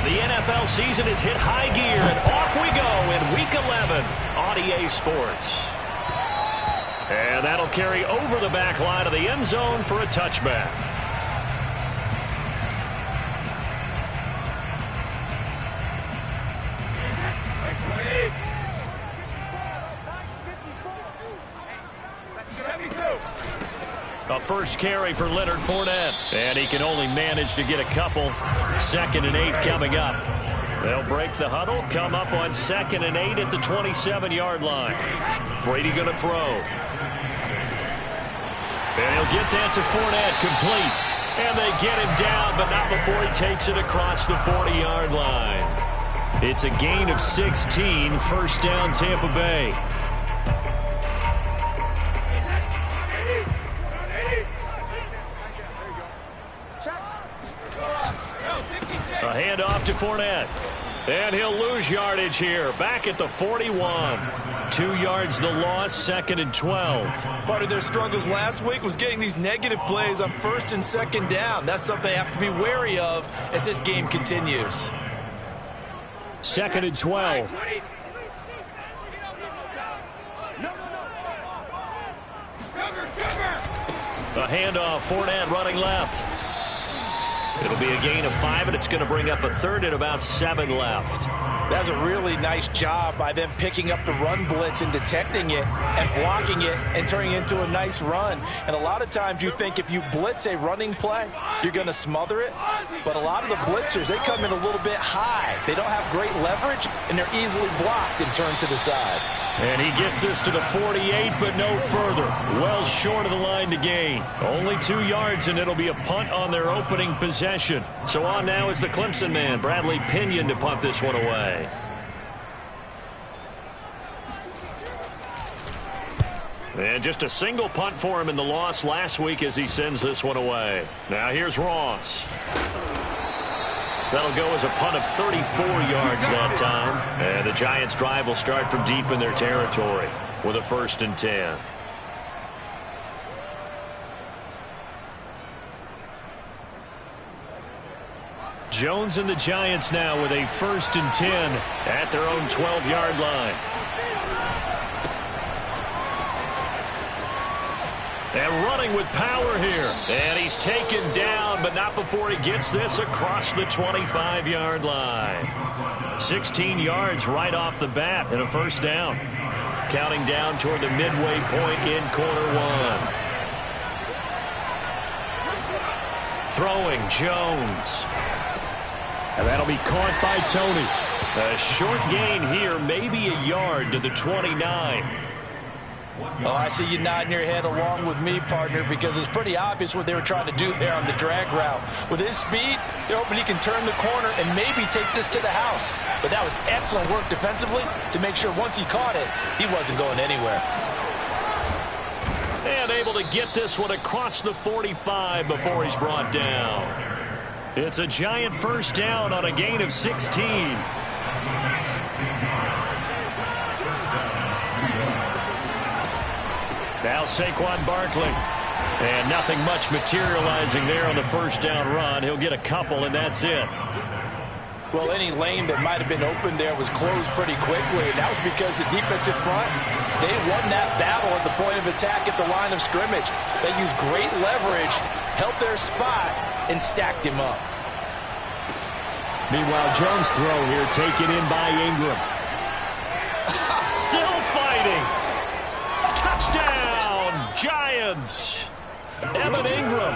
The NFL season is hit high gear, and off we go in Week 11 on EA Sports. And that'll carry over the back line of the end zone for a touchback. A first carry for Leonard Fournette. And he can only manage to get a couple. 2nd and 8 coming up. They'll break the huddle, come up on 2nd and 8 at the 27-yard line. Brady going to throw. And he'll get that to Fournette, complete. And they get him down, but not before he takes it across the 40-yard line. It's a gain of 16, first down Tampa Bay. A handoff to Fournette. And he'll lose yardage here. Back at the 41. 2 yards the loss, 2nd and 12. Part of their struggles last week was getting these negative plays on 1st and 2nd down. That's something they have to be wary of as this game continues. 2nd and 12. A handoff, Fournette running left. It'll be a gain of 5, and it's going to bring up a 3rd and about 7 left. That's a really nice job by them picking up the run blitz and detecting it and blocking it and turning it into a nice run. And a lot of times you think if you blitz a running play, you're going to smother it. But a lot of the blitzers, they come in a little bit high. They don't have great leverage, and they're easily blocked and turned to the side. And he gets this to the 48, but no further. Well short of the line to gain. Only 2 yards, and it'll be a punt on their opening possession. So on now is the Clemson man, Bradley Pinion, to punt this one away. And just a single punt for him in the loss last week as he sends this one away. Now here's Ross. That'll go as a punt of 34 yards that time. And the Giants' drive will start from deep in their territory with a 1st and 10. Jones and the Giants now with a 1st and 10 at their own 12-yard line. And running with power here. And he's taken down, but not before he gets this across the 25-yard line. 16 yards right off the bat and a 1st down. Counting down toward the midway point in quarter 1. Throwing Jones. And that'll be caught by Tony. A short gain here, maybe a yard to the 29. Oh, I see you nodding your head along with me, partner, because it's pretty obvious what they were trying to do there on the drag route. With his speed, they're hoping he can turn the corner and maybe take this to the house. But that was excellent work defensively to make sure once he caught it, he wasn't going anywhere. And able to get this one across the 45 before he's brought down. It's a Giant 1st down on a gain of 16. Now Saquon Barkley. And nothing much materializing there on the 1st down run. He'll get a couple, and that's it. Well, any lane that might have been open there was closed pretty quickly, and that was because the defensive front, they won that battle at the point of attack at the line of scrimmage. They used great leverage, held their spot, and stacked him up. Meanwhile, Jones' throw here taken in by Ingram. Still fighting. Touchdown, Giants. Evan Ingram,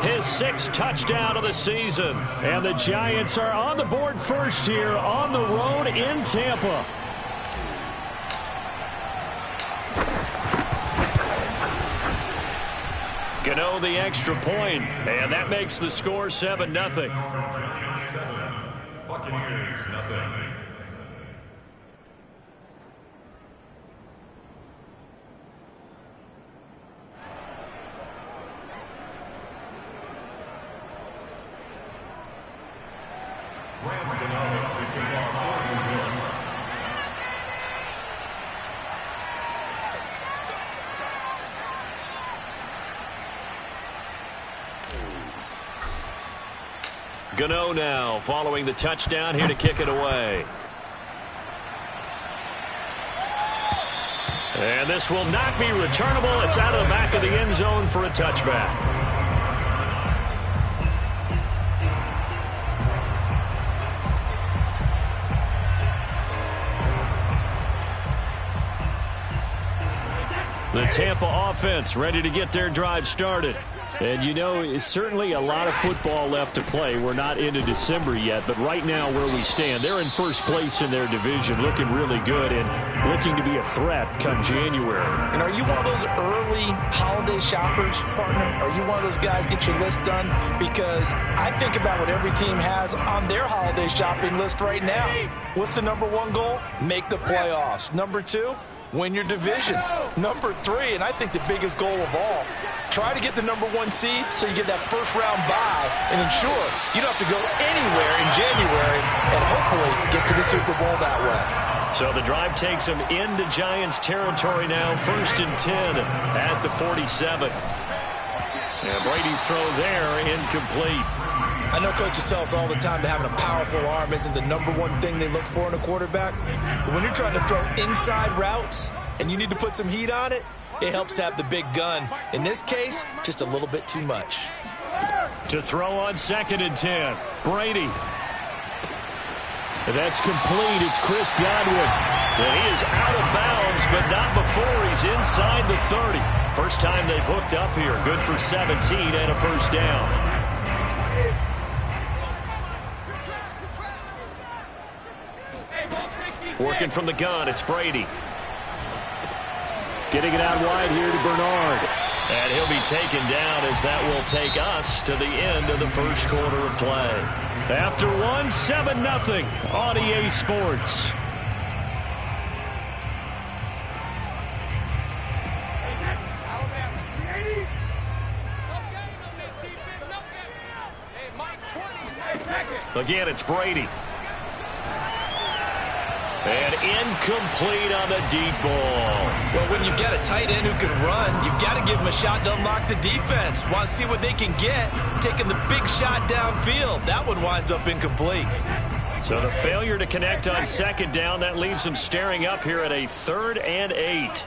his 6th touchdown of the season. And the Giants are on the board first here on the road in Tampa. Gano the extra point, and that makes the score 7-0. Buccaneers, nothing. Gano now following the touchdown here to kick it away. And this will not be returnable. It's out of the back of the end zone for a touchback. The Tampa offense ready to get their drive started. And, you know, it's certainly a lot of football left to play. We're not into December yet, but right now where we stand, they're in first place in their division, looking really good and looking to be a threat come January. And are you one of those early holiday shoppers, partner? Are you one of those guys get your list done? Because I think about what every team has on their holiday shopping list right now. What's the number one goal? Make the playoffs. Number two, win your division. Number three, and I think the biggest goal of all, try to get the number one seed so you get that first round bye and ensure you don't have to go anywhere in January and hopefully get to the Super Bowl that way. So the drive takes them into Giants territory now, 1st and 10 at the 47. And Brady's throw there, incomplete. I know coaches tell us all the time that having a powerful arm isn't the number one thing they look for in a quarterback. But when you're trying to throw inside routes and you need to put some heat on it, it helps to have the big gun. In this case, just a little bit too much. To throw on 2nd and 10, Brady. That's complete. It's Chris Godwin. And he is out of bounds, but not before he's inside the 30. First time they've hooked up here. Good for 17 and a first down. Working from the gun, it's Brady. Getting it out wide here to Bernard. And he'll be taken down as that will take us to the end of the first quarter of play. After one, 7-0 on EA Sports. Again, it's Brady. And incomplete on the deep ball. Well, when you've got a tight end who can run, you've got to give him a shot to unlock the defense. Want to see what they can get, taking the big shot downfield. That one winds up incomplete. So the failure to connect on 2nd down, that leaves them staring up here at a 3rd and 8.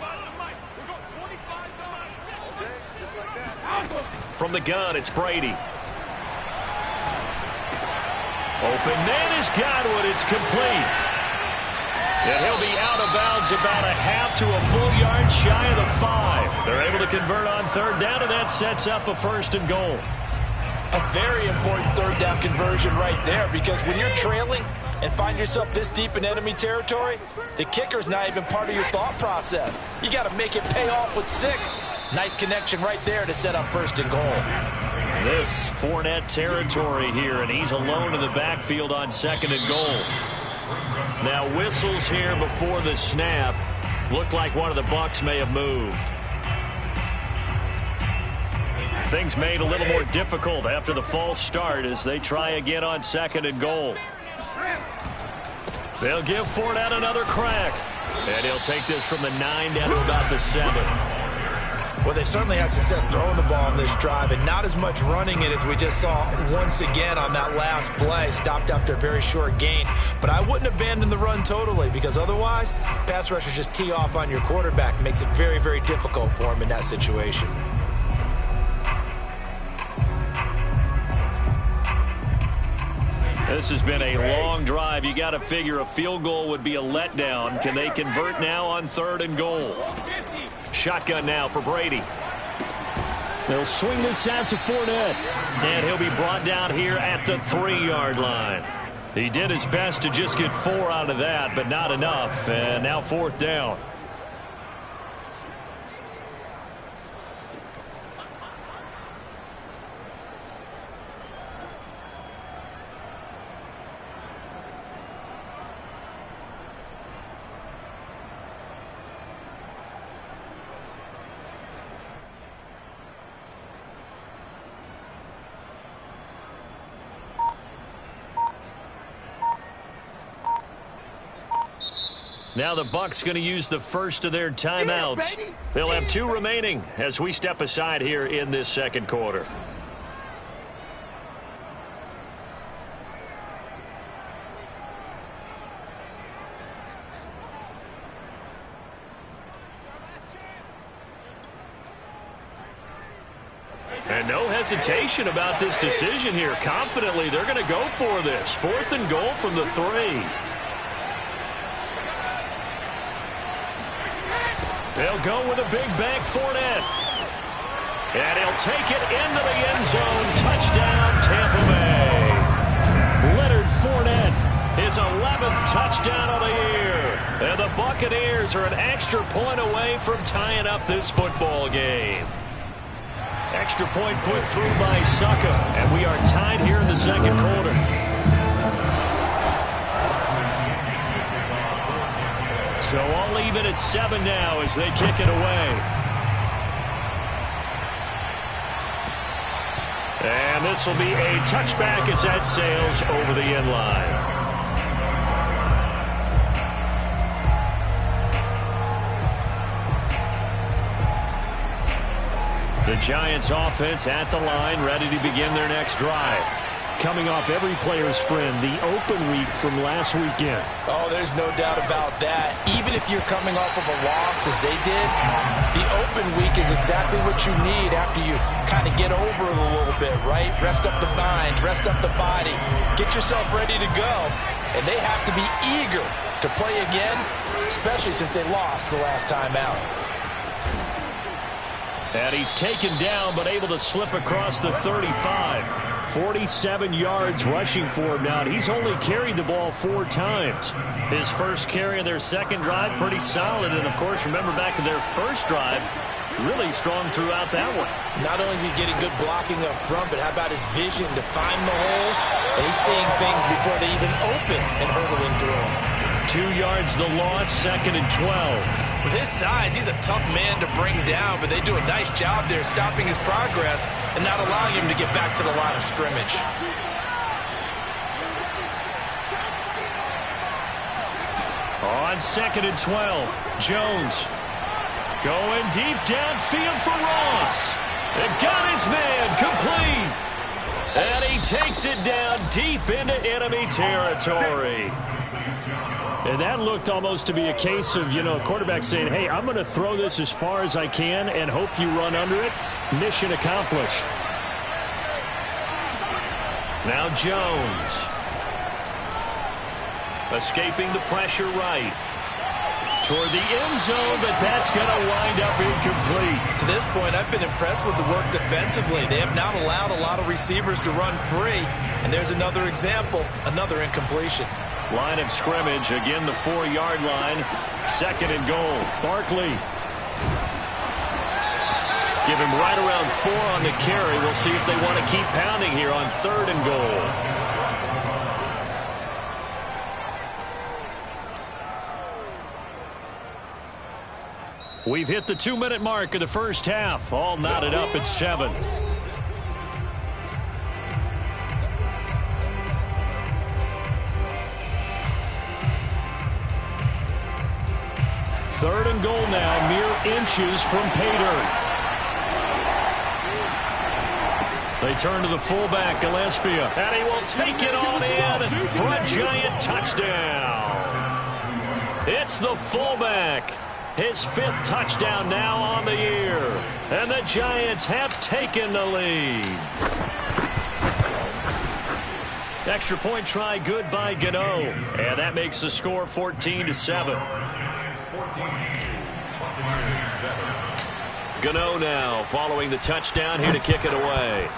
From the gun, it's Brady. Open man is Godwin. It's complete. And he'll be out of bounds about a half to a full yard shy of the 5. They're able to convert on 3rd down, and that sets up a 1st and goal. A very important 3rd down conversion right there, because when you're trailing and find yourself this deep in enemy territory, the kicker's not even part of your thought process. You got to make it pay off with 6. Nice connection right there to set up 1st and goal. This Fournette territory here, and he's alone in the backfield on 2nd and goal. Now whistles here before the snap. Looked like one of the Bucs may have moved. Things made a little more difficult after the false start as they try again on 2nd and goal. They'll give Fournette another crack. And he'll take this from the 9 down to about the 7. Well, they certainly had success throwing the ball on this drive and not as much running it as we just saw once again on that last play. Stopped after a very short gain. But I wouldn't abandon the run totally, because otherwise, pass rushers just tee off on your quarterback. Makes it very, very difficult for him in that situation. This has been a long drive. You got to figure a field goal would be a letdown. Can they convert now on 3rd and goal? Shotgun now for Brady. They'll swing this out to Fournette. And he'll be brought down here at the 3-yard line. He did his best to just get 4 out of that, but not enough. And now 4th down. Now the Bucs going to use the first of their timeouts. They'll have 2 remaining as we step aside here in this 2nd quarter. And no hesitation about this decision here. Confidently, they're going to go for this. 4th and goal from the 3. They'll go with a big bank Fournette. And he'll take it into the end zone. Touchdown, Tampa Bay. Leonard Fournette, his 11th touchdown of the year. And the Buccaneers are an extra point away from tying up this football game. Extra point put through by Succa. And we are tied here in the second quarter. So all even at 7 now as they kick it away. And this will be a touchback as that sails over the end line. The Giants offense at the line, ready to begin their next drive. Coming off every player's friend, the open week from last weekend. Oh, there's no doubt about that. Even if you're coming off of a loss as they did, the open week is exactly what you need after you kind of get over it a little bit, right? Rest up the mind, rest up the body, get yourself ready to go. And they have to be eager to play again, especially since they lost the last time out. And he's taken down, but able to slip across the 35. 47 yards rushing for him now. And he's only carried the ball 4 times. His first carry of their second drive, pretty solid. And, of course, remember back to their first drive, really strong throughout that one. Not only is he getting good blocking up front, but how about his vision to find the holes? And he's seeing things before they even open and hurdling through them. 2 yards the loss, 2nd and 12. With his size, he's a tough man to bring down, but they do a nice job there stopping his progress and not allowing him to get back to the line of scrimmage. On 2nd and 12, Jones going deep downfield for Ross. And got his man complete. And he takes it down deep into enemy territory. And that looked almost to be a case of, a quarterback saying, hey, I'm going to throw this as far as I can and hope you run under it. Mission accomplished. Now Jones. Escaping the pressure right. Toward the end zone, but that's going to wind up incomplete. To this point, I've been impressed with the work defensively. They have not allowed a lot of receivers to run free. And there's another example, another incompletion. Line of scrimmage, again the 4-yard line. 2nd and goal. Barkley. Give him right around 4 on the carry. We'll see if they want to keep pounding here on 3rd and goal. We've hit the 2-minute mark of the first half. All knotted up at 7. Third and goal now, mere inches from pay dirt. They turn to the fullback, Gillespie, and he will take it on in for a giant touchdown. It's the fullback. His 5th touchdown now on the year. And the Giants have taken the lead. Extra point try good by Gano. And that makes the score 14-7. Gano now following the touchdown here to kick it away.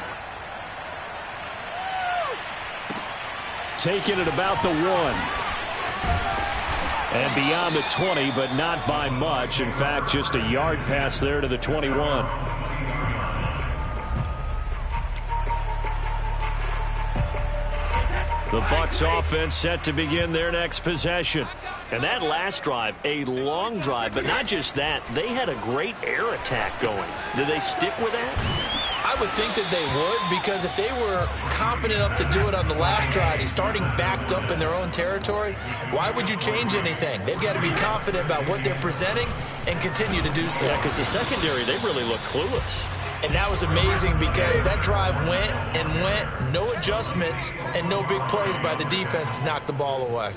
Taking it about the 1. And beyond the 20, but not by much. In fact, just a yard pass there to the 21. The Bucs offense set to begin their next possession. And that last drive, a long drive, but not just that, they had a great air attack going. Did they stick with that? I would think that they would, because if they were confident enough to do it on the last drive, starting backed up in their own territory, why would you change anything? They've got to be confident about what they're presenting and continue to do so. Yeah, because the secondary, they really looked clueless. And that was amazing because that drive went and went, no adjustments, and no big plays by the defense to knock the ball away.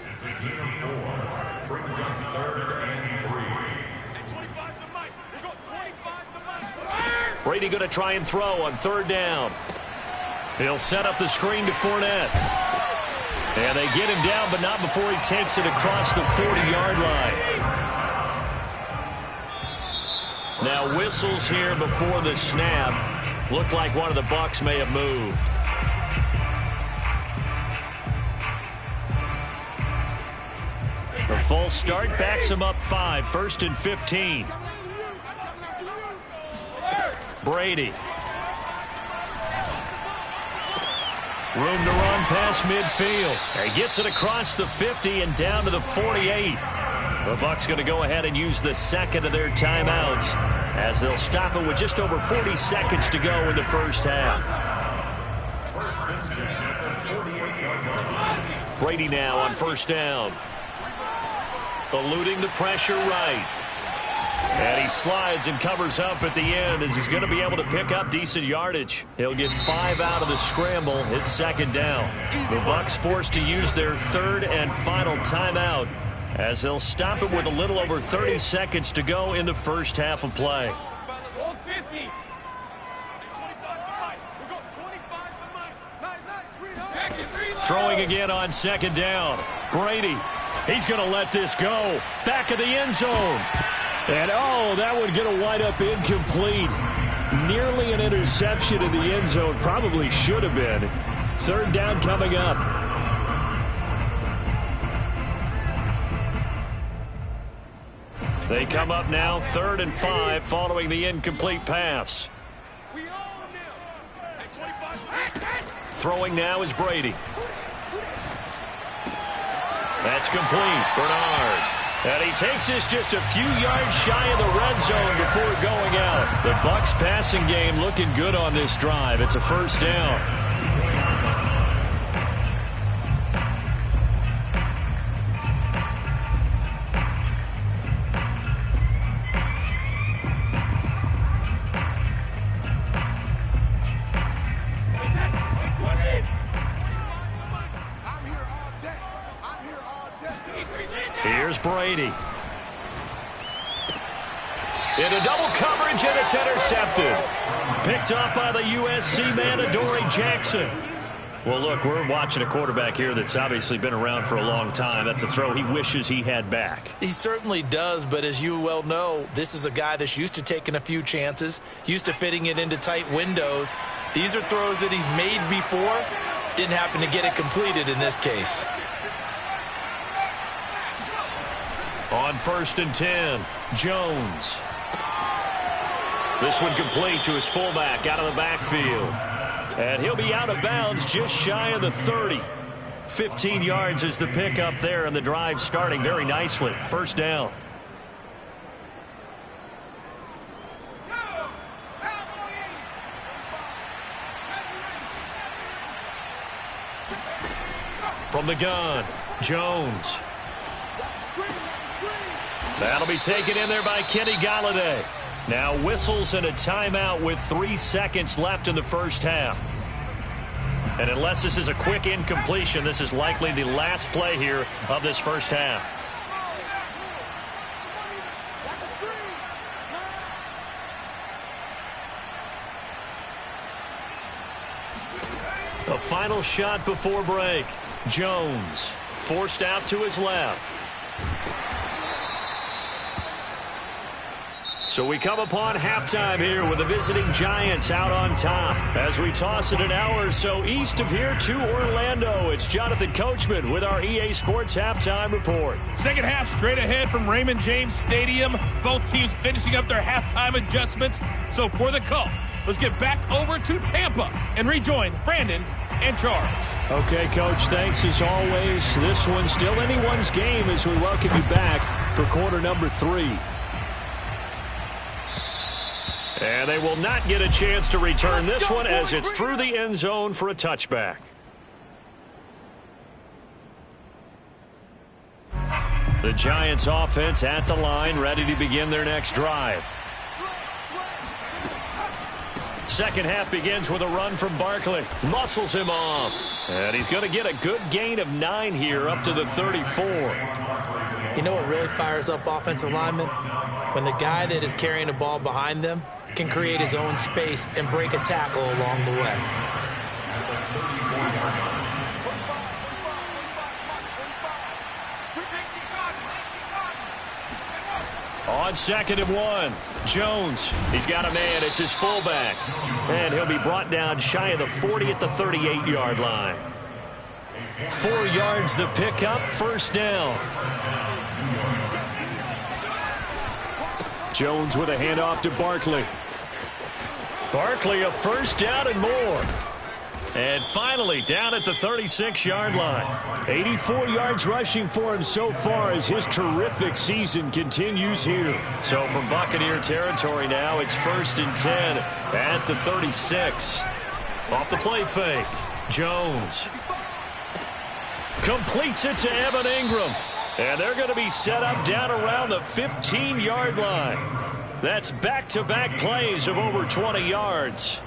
Brady going to try and throw on third down. He'll set up the screen to Fournette. And they get him down, but not before he takes it across the 40-yard line. Now whistles here before the snap. Looked like one of the Bucs may have moved. The full start backs him up 5, 1st and 15. Brady. Room to run past midfield. He gets it across the 50 and down to the 48. The Bucs going to go ahead and use the second of their timeouts as they'll stop it with just over 40 seconds to go in the first half. Brady now on first down. Eluding the pressure right. And he slides and covers up at the end as he's going to be able to pick up decent yardage. He'll get 5 out of the scramble. It's second down. The Bucs forced to use their third and final timeout as they'll stop it with a little over 30 seconds to go in the first half of play. Throwing again on second down. Brady. He's going to let this go. Back of the end zone. And, oh, that would get a wind up incomplete. Nearly an interception in the end zone. Probably should have been. Third down coming up. They come up now 3rd and 5 following the incomplete pass. Throwing now is Brady. That's complete. Bernard. And he takes this just a few yards shy of the red zone before going out. The Bucs passing game looking good on this drive. It's a first down. Here's Brady. Into double coverage, and it's intercepted. Picked up by the USC man, Adoree Jackson. Well, look, we're watching a quarterback here that's obviously been around for a long time. That's a throw he wishes he had back. He certainly does, but as you well know, this is a guy that's used to taking a few chances, used to fitting it into tight windows. These are throws that he's made before. Didn't happen to get it completed in this case. On 1st and 10, Jones. This one complete to his fullback out of the backfield. And he'll be out of bounds just shy of the 30. 15 yards is the pickup there, and the drive starting very nicely. First down. From the gun, Jones. That'll be taken in there by Kenny Golladay. Now whistles and a timeout with 3 seconds left in the first half. And unless this is a quick incompletion, this is likely the last play here of this first half. The final shot before break. Jones forced out to his left. So we come upon halftime here with the visiting Giants out on top. As we toss it an hour or so east of here to Orlando, it's Jonathan Coachman with our EA Sports Halftime Report. Second half straight ahead from Raymond James Stadium. Both teams finishing up their halftime adjustments. So for the call, let's get back over to Tampa and rejoin Brandon and Charles. Okay, Coach, thanks as always. This one's still anyone's game as we welcome you back for quarter number 3. And they will not get a chance to return this one as it's through the end zone for a touchback. The Giants offense at the line, ready to begin their next drive. Second half begins with a run from Barkley. Muscles him off. And he's going to get a good gain of 9 here up to the 34. You know what really fires up offensive linemen? When the guy that is carrying the ball behind them can create his own space and break a tackle along the way. On 2nd and 1, Jones. He's got a man. It's his fullback. And he'll be brought down shy of the 40 at the 38-yard line. 4 yards the pickup, first down. Jones with a handoff to Barkley. Barkley a first down and more. And finally down at the 36-yard line. 84 yards rushing for him so far as his terrific season continues here. So from Buccaneer territory now, it's 1st and 10 at the 36. Off the play fake, Jones completes it to Evan Ingram. And they're going to be set up down around the 15-yard line. That's back-to-back plays of over 20 yards.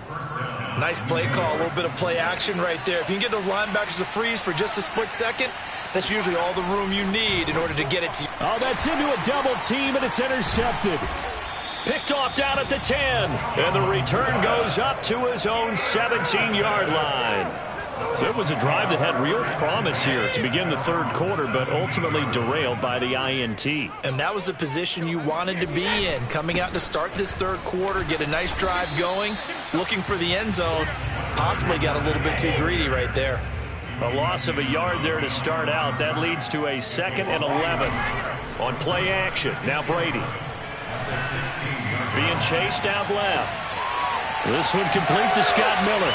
Nice play call, a little bit of play action right there. If you can get those linebackers to freeze for just a split second, that's usually all the room you need in order to get it to you. Oh, that's into a double team, and it's intercepted. Picked off down at the 10, and the return goes up to his own 17-yard line. So it was a drive that had real promise here to begin the third quarter, but ultimately derailed by the INT. And that was the position you wanted to be in, coming out to start this third quarter, get a nice drive going, looking for the end zone. Possibly got a little bit too greedy right there. A loss of a yard there to start out. That leads to a 2nd and 11 on play action. Now Brady being chased out left. This one complete to Scott Miller.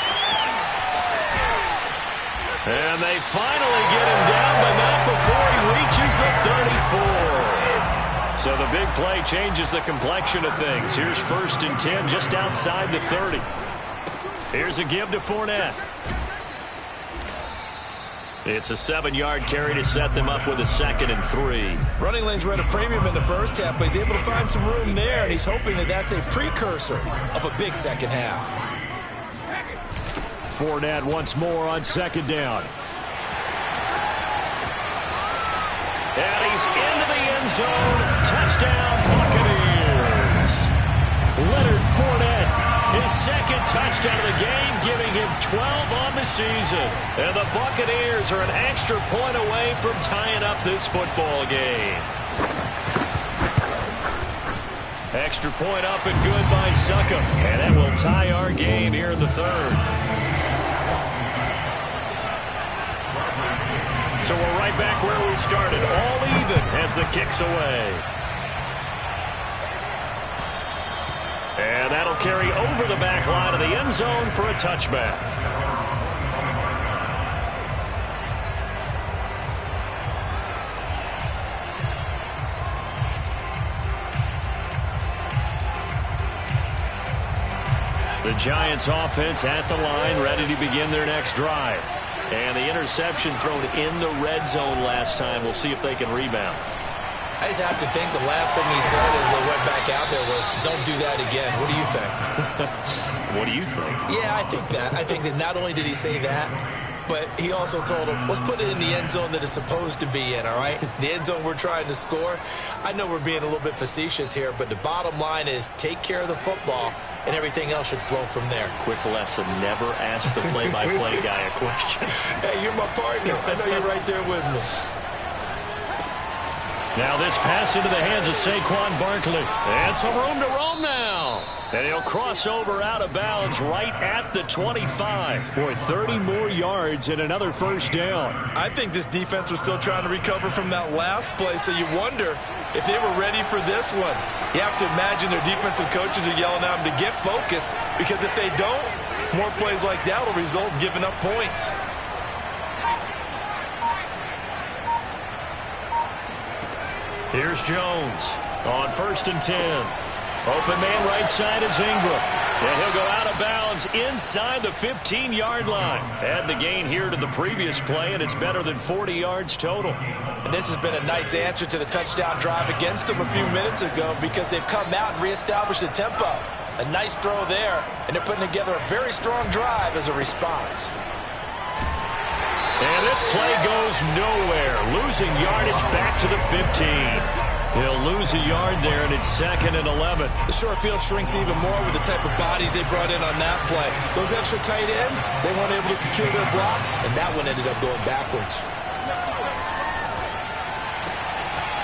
And they finally get him down, but not before he reaches the 34. So the big play changes the complexion of things. Here's 1st and 10 just outside the 30. Here's a give to Fournette. It's a 7-yard carry to set them up with a 2nd and 3. Running lanes were at a premium in the first half, but he's able to find some room there, and he's hoping that that's a precursor of a big second half. Fournette once more on 2nd down. And he's into the end zone. Touchdown, Buccaneers. Leonard Fournette, his 2nd touchdown of the game, giving him 12 on the season. And the Buccaneers are an extra point away from tying up this football game. Extra point up and good by Succop. And that will tie our game here in the third. So we're right back where we started, all even as the kick's away. And that'll carry over the back line of the end zone for a touchback. The Giants offense at the line, ready to begin their next drive. And the interception thrown in the red zone last time. We'll see if they can rebound. I just have to think the last thing he said as they went back out there was, don't do that again. What do you think? What do you think? Yeah, I think that. I think that not only did he say that, but he also told him, let's put it in the end zone that it's supposed to be in, all right? The end zone we're trying to score. I know we're being a little bit facetious here, but the bottom line is take care of the football, and everything else should flow from there. Quick lesson, never ask the play-by-play guy a question. Hey, you're my partner. I know you're right there with me. Now this pass into the hands of Saquon Barkley. And some room to roam now. And he'll cross over out of bounds right at the 25. Boy, 30 more yards and another first down. I think this defense was still trying to recover from that last play, so you wonder if they were ready for this one. You have to imagine their defensive coaches are yelling at them to get focused, because if they don't, more plays like that will result in giving up points. Here's Jones on 1st and 10. Open man right side is Ingram. And he'll go out of bounds inside the 15-yard line. Add the gain here to the previous play, and it's better than 40 yards total. And this has been a nice answer to the touchdown drive against them a few minutes ago, because they've come out and reestablished the tempo. A nice throw there, and they're putting together a very strong drive as a response. And this play goes nowhere, losing yardage back to the 15. He'll lose a yard there, and it's 2nd and 11. The short field shrinks even more with the type of bodies they brought in on that play. Those extra tight ends, they weren't able to secure their blocks, and that one ended up going backwards.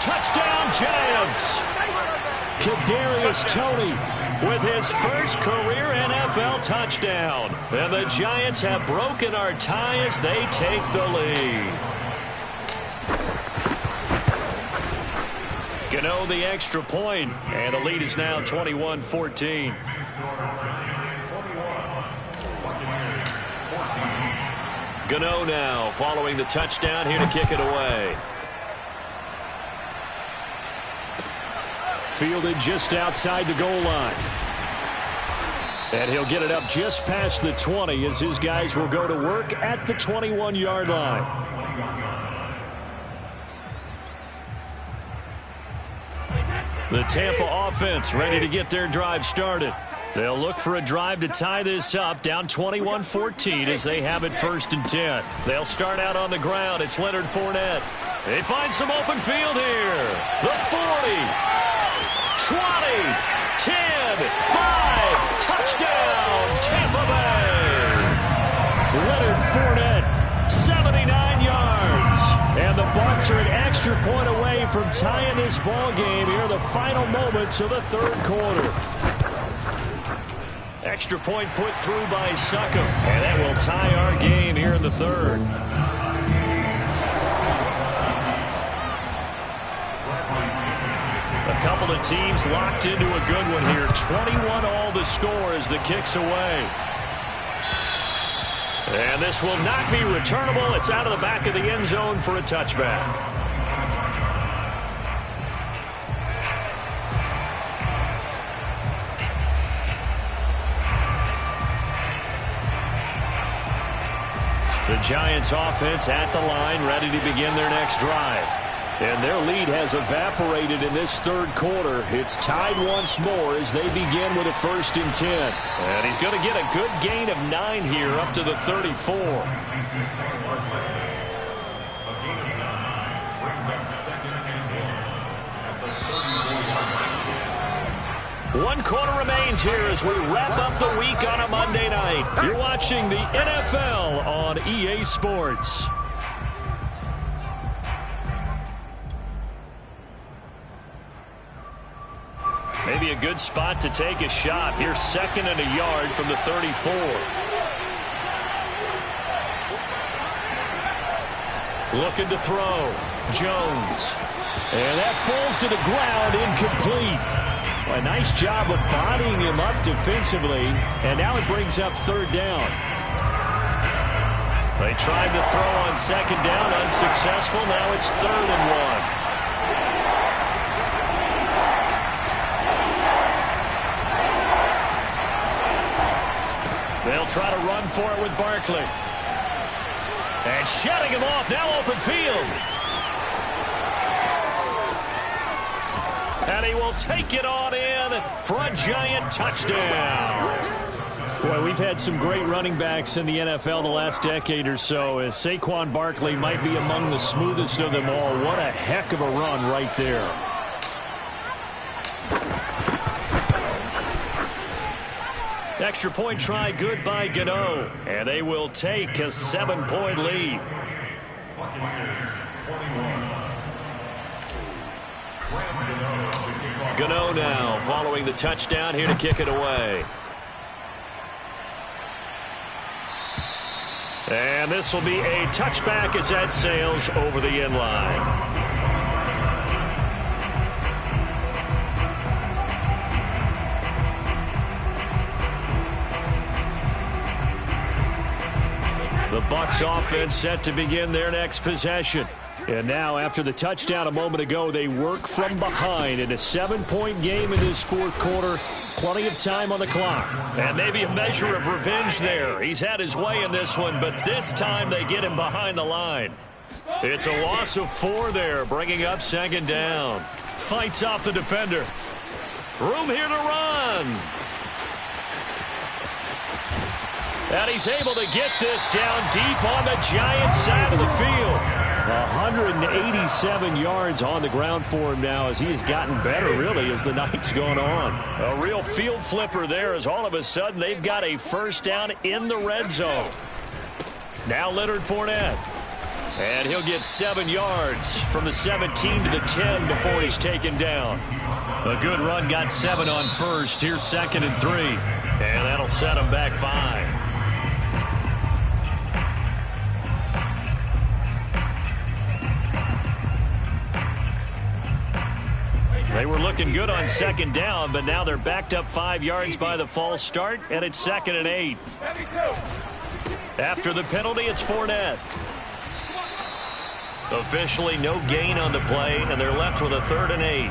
Touchdown, Giants! Kadarius Toney with his first career NFL touchdown. And the Giants have broken our tie as they take the lead. Gano the extra point, and the lead is now 21-14. Gano now following the touchdown here to kick it away. Fielded just outside the goal line. And he'll get it up just past the 20 as his guys will go to work at the 21-yard line. The Tampa offense ready to get their drive started. They'll look for a drive to tie this up, down 21-14 as they have it 1st and 10. They'll start out on the ground. It's Leonard Fournette. They find some open field here. The 40. 20, 10, 5, touchdown, Tampa Bay. Leonard Fournette, 79 yards. And the Bucs are an extra point away from tying this ball game here, the final moments of the 3rd quarter. Extra point put through by Succop, and that will tie our game here in the 3rd. A couple of teams locked into a good one here. 21 all the score as the kick's away. And this will not be returnable. It's out of the back of the end zone for a touchback. The Giants offense at the line, ready to begin their next drive. And their lead has evaporated in this 3rd quarter. It's tied once more as they begin with a 1st and 10. And he's going to get a good gain of 9 here up to the 34. One quarter remains here as we wrap up the week on a Monday night. You're watching the NFL on EA Sports. Maybe a good spot to take a shot. Here's 2nd and a yard from the 34. Looking to throw. Jones. And that falls to the ground, incomplete. A nice job of bodying him up defensively. And now it brings up 3rd down. They tried to throw on 2nd down, unsuccessful. Now it's 3rd and 1. They'll try to run for it with Barkley. And shutting him off, now open field. And he will take it on in for a Giant touchdown. Boy, we've had some great running backs in the NFL the last decade or so. As Saquon Barkley might be among the smoothest of them all. What a heck of a run right there. Extra point try good by Gano. And they will take a 7-point lead. Gano now following the touchdown here to kick it away. And this will be a touchback as that sails over the end line. The Bucs offense set to begin their next possession. And now, after the touchdown a moment ago, they work from behind in a 7-point game in this 4th quarter. Plenty of time on the clock. And maybe a measure of revenge there. He's had his way in this one, but this time they get him behind the line. It's a loss of 4 there, bringing up 2nd down. Fights off the defender. Room here to run. And he's able to get this down deep on the Giants side of the field. 187 yards on the ground for him now as he has gotten better, really, as the night's gone on. A real field flipper there as all of a sudden they've got a first down in the red zone. Now Leonard Fournette. And he'll get 7 yards from the 17 to the 10 before he's taken down. A good run, got 7 on first. Here's 2nd and 3. And that'll set him back 5. They were looking good on 2nd down, but now they're backed up 5 yards by the false start, and it's 2nd and 8. After the penalty, it's Fournette. Officially no gain on the play, and they're left with a 3rd and 8.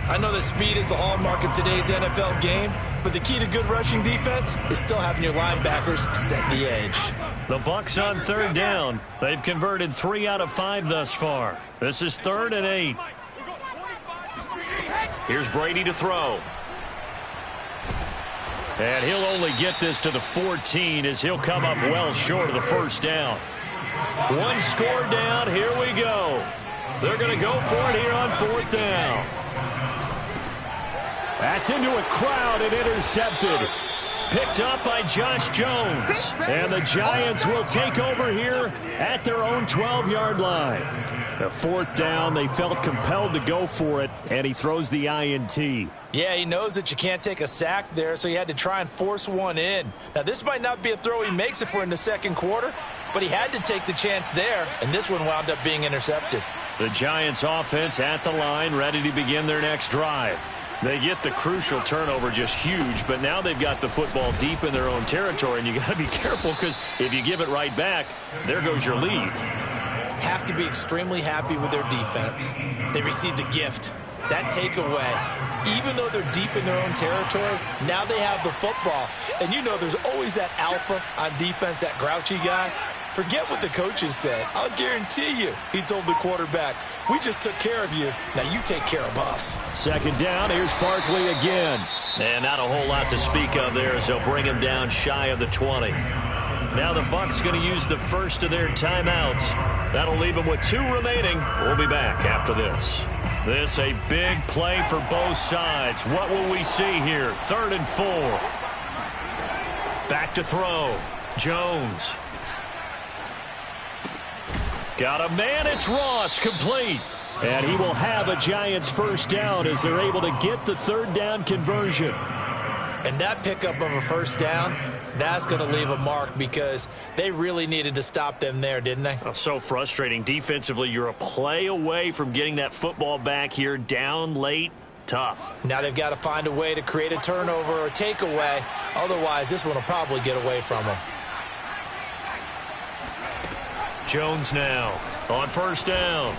I know that speed is the hallmark of today's NFL game, but the key to good rushing defense is still having your linebackers set the edge. The Bucs on 3rd down. They've converted 3 out of 5 thus far. This is 3rd and 8. Here's Brady to throw. And he'll only get this to the 14 as he'll come up well short of the first down. 1 score down. Here we go. They're going to go for it here on 4th down. That's into a crowd and intercepted. Picked up by Josh Jones. And the Giants will take over here at their own 12-yard line. A 4th down, they felt compelled to go for it, and he throws the INT. Yeah, he knows that you can't take a sack there, so he had to try and force one in. Now, this might not be a throw he makes if we're in the 2nd quarter, but he had to take the chance there, and this one wound up being intercepted. The Giants offense at the line, ready to begin their next drive. They get the crucial turnover, just huge, but now they've got the football deep in their own territory, and you got to be careful because if you give it right back, there goes your lead. Have to be extremely happy with their defense. They received a gift. That takeaway, even though they're deep in their own territory, now they have the football. And you know there's always that alpha on defense, that grouchy guy. Forget what the coaches said. I'll guarantee you, he told the quarterback, we just took care of you. Now you take care of us. 2nd down. Here's Barkley again. And not a whole lot to speak of there as they'll bring him down shy of the 20. Now the Bucs going to use the first of their timeouts. That'll leave them with 2 remaining. We'll be back after this. This a big play for both sides. What will we see here? 3rd and 4. Back to throw. Jones. Got a man. It's Ross, complete. And he will have a Giants first down as they're able to get the 3rd down conversion. And that pickup of a first down, that's going to leave a mark because they really needed to stop them there, didn't they? Oh, so frustrating. Defensively, you're a play away from getting that football back here down late. Tough. Now they've got to find a way to create a turnover or takeaway. Otherwise, this one will probably get away from them. Jones now on 1st down.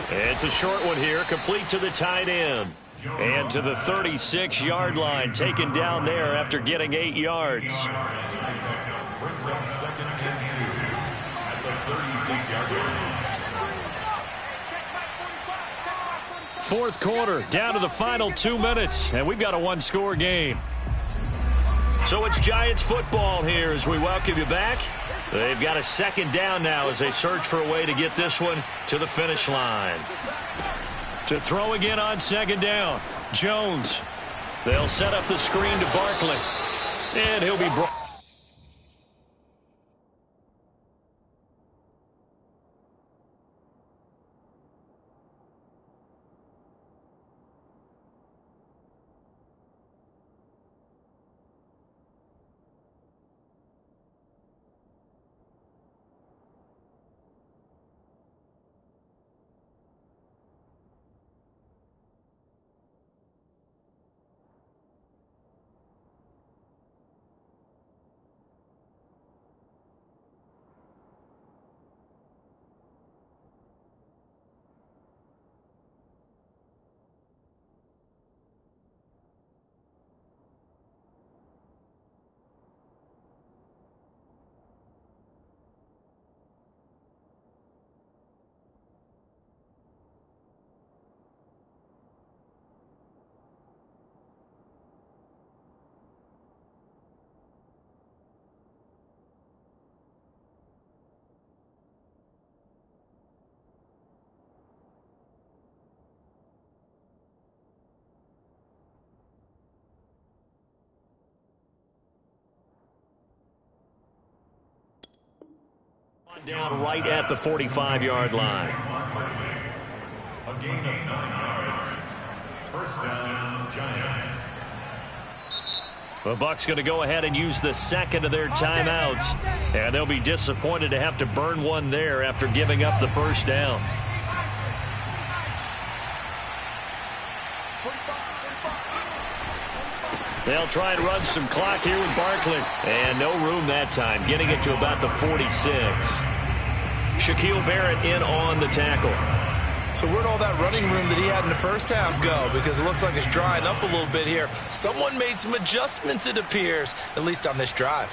It's a short one here, complete to the tight end. And to the 36-yard line, taken down there after getting 8 yards. Brings up 2nd and 2 at the 36-yard line. 4th quarter, down to the final 2 minutes, and we've got a 1-score game. So it's Giants football here as we welcome you back. They've got a 2nd down now as they search for a way to get this one to the finish line. To throw again on 2nd down, Jones. They'll set up the screen to Barkley, and he'll be brought. Down right at the 45-yard line. A gain of 9 yards. First down, Giants. The Bucs going to go ahead and use the second of their timeouts. And they'll be disappointed to have to burn one there after giving up the first down. They'll try and run some clock here with Barkley. And no room that time, getting it to about the 46. Shaquille Barrett in on the tackle. So where'd all that running room that he had in the first half go? Because it looks like it's drying up a little bit here. Someone made some adjustments, it appears, at least on this drive.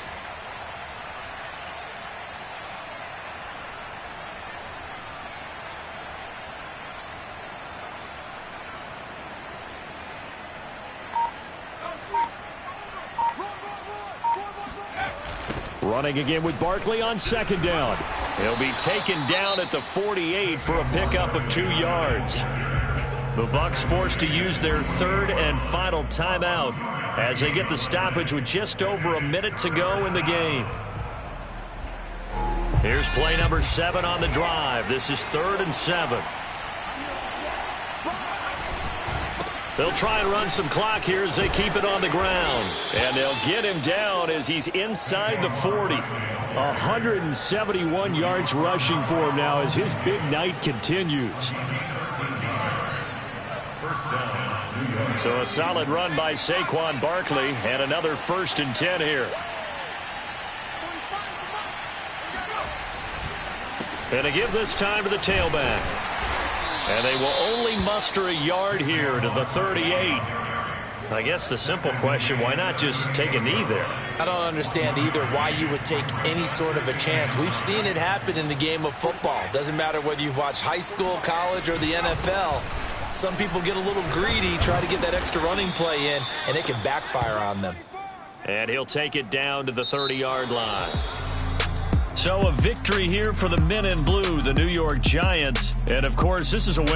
Running again with Barkley on second down. He'll be taken down at the 48 for a pickup of 2 yards. The Bucs forced to use their third and final timeout as they get the stoppage with just over a minute to go in the game. Here's play number 7 on the drive. This is 3rd and 7. They'll try and run some clock here as they keep it on the ground. And they'll get him down as he's inside the 40. 171 yards rushing for him now as his big night continues. So a solid run by Saquon Barkley and another 1st and 10 here. And to give this time to the tailback. And they will only muster a yard here to the 38. I guess the simple question, why not just take a knee there? I don't understand either why you would take any sort of a chance. We've seen it happen in the game of football. Doesn't matter whether you've watched high school, college, or the NFL. Some people get a little greedy, try to get that extra running play in, and it can backfire on them. And he'll take it down to the 30-yard line. So a victory here for the men in blue, the New York Giants. And, of course, this is a win.